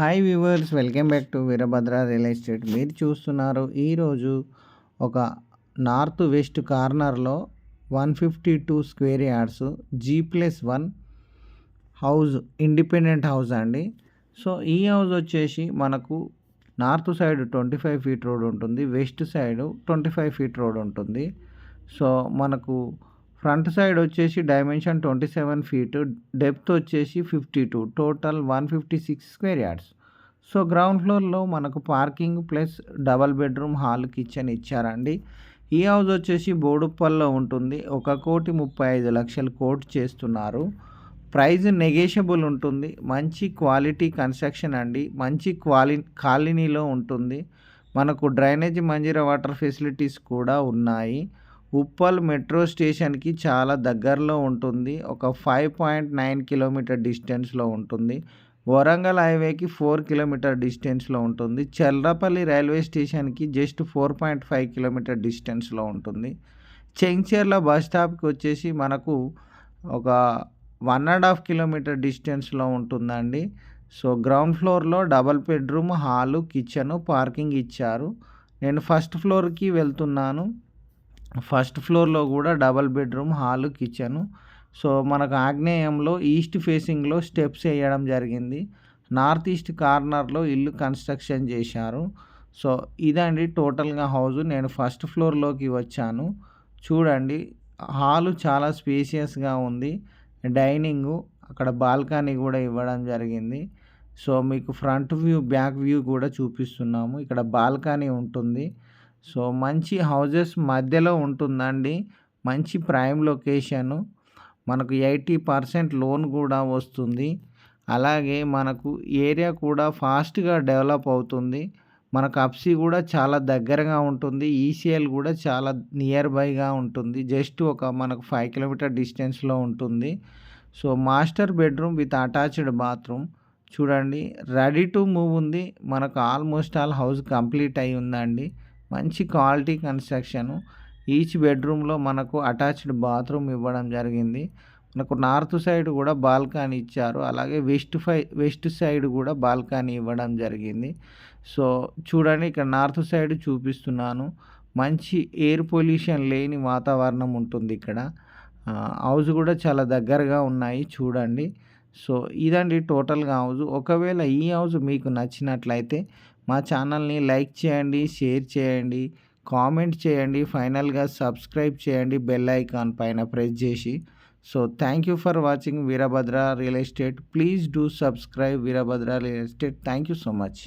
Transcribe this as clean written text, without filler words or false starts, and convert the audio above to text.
Hi viewers, welcome back to Veerabhadra real estate. మీరు చూస్తున్నారు ఈరోజు ఒక నార్త్ వెస్ట్ కార్నర్లో 152 square yards G+1 house, independent house అండి. సో ఈ హౌస్ వచ్చేసి మనకు నార్త్ సైడ్ 25 ఫీట్ రోడ్ ఉంటుంది, వెస్ట్ సైడ్ 25 ఫీట్ రోడ్ ఉంటుంది. సో మనకు ఫ్రంట్ సైడ్ వచ్చేసి డైమెన్షన్ 27 ఫీట్, డెప్త్ వచ్చేసి 52, total 156 square yards. So ground ఫ్లోర్లో మనకు parking plus double bedroom hall kitchen ఇచ్చారండి. ఈ హౌస్ వచ్చేసి బోడుప్పల్లో ఉంటుంది. 1,35,00,000 కోట్ చేస్తున్నారు. ప్రైస్ నెగోషియబుల్ ఉంటుంది. మంచి క్వాలిటీ కన్స్ట్రక్షన్ అండి. మంచి కాలనీలో ఉంటుంది. మనకు డ్రైనేజ్ మంజీరా వాటర్ ఫెసిలిటీస్ కూడా ఉన్నాయి. ఉప్పల్ మెట్రో స్టేషన్కి చాలా దగ్గరలో ఉంటుంది. ఒక 5.9 కిలోమీటర్ డిస్టెన్స్లో ఉంటుంది. వరంగల్ హైవేకి 4 కిలోమీటర్ డిస్టెన్స్లో ఉంటుంది. చల్రపల్లి రైల్వే స్టేషన్కి జస్ట్ 4.5 కిలోమీటర్ డిస్టెన్స్లో ఉంటుంది. చెంచెర్ల బస్ స్టాప్కి వచ్చేసి మనకు ఒక 1.5 కిలోమీటర్ డిస్టెన్స్లో ఉంటుందండి. సో గ్రౌండ్ ఫ్లోర్లో double bedroom hall, kitchen, parking ఇచ్చారు. నేను ఫస్ట్ ఫ్లోర్కి వెళ్తున్నాను. ఫస్ట్ ఫ్లోర్లో కూడా double bedroom hall, kitchen. So మనకు ఆగ్నేయంలో ఈస్ట్ ఫేసింగ్లో స్టెప్స్ వేయడం జరిగింది. నార్త్ ఈస్ట్ కార్నర్లో ఇల్లు కన్స్ట్రక్షన్ చేశారు. సో ఇదండి టోటల్గా హౌస్. నేను ఫస్ట్ ఫ్లోర్లోకి వచ్చాను. చూడండి, హాలు చాలా స్పేసియస్గా ఉంది. డైనింగు, అక్కడ బాల్కనీ కూడా ఇవ్వడం జరిగింది. సో మీకు ఫ్రంట్ వ్యూ, బ్యాక్ వ్యూ కూడా చూపిస్తున్నాము. ఇక్కడ బాల్కనీ ఉంటుంది. సో మంచి హౌజెస్ మధ్యలో ఉంటుందండి. మంచి ప్రైమ్ లొకేషను. మనకు 80% లోన్ కూడా వస్తుంది. అలాగే మనకు ఏరియా కూడా ఫాస్ట్గా డెవలప్ అవుతుంది. మనకు అప్సీ కూడా చాలా దగ్గరగా ఉంటుంది. ఈసీఎల్ కూడా చాలా నియర్ బైగా ఉంటుంది. జస్ట్ ఒక మనకు 5 కిలోమీటర్ డిస్టెన్స్లో ఉంటుంది. So master bedroom with attached bathroom. చూడండి, రెడీ టు మూవ్ ఉంది. మనకు ఆల్మోస్ట్ ఆల్ హౌస్ కంప్లీట్ అయి ఉందండి. మంచి క్వాలిటీ కన్స్ట్రక్షను. ఈచ్ బెడ్రూమ్లో మనకు అటాచ్డ్ బాత్రూమ్ ఇవ్వడం జరిగింది. మనకు నార్త్ సైడ్ కూడా బాల్కనీ ఇచ్చారు. అలాగే వెస్ట్ సైడ్ కూడా బాల్కనీ ఇవ్వడం జరిగింది. సో చూడండి, ఇక్కడ నార్త్ సైడ్ చూపిస్తున్నాను. మంచి ఎయిర్ పొల్యూషన్ లేని వాతావరణం ఉంటుంది ఇక్కడ. హౌస్ కూడా చాలా దగ్గరగా ఉన్నాయి చూడండి. సో ఇదండి టోటల్గా హౌస్. ఒకవేళ ఈ హౌస్ మీకు నచ్చినట్లయితే మా ఛానల్ని లైక్ చేయండి, షేర్ చేయండి, కామెంట్ చేయండి, ఫైనల్గా సబ్స్క్రైబ్ చేయండి బెల్ ఐకాన్ పైన ప్రెస్ చేసి. So thank you for watching Veerabhadra real estate. Please do subscribe Veerabhadra real estate. Thank you so much.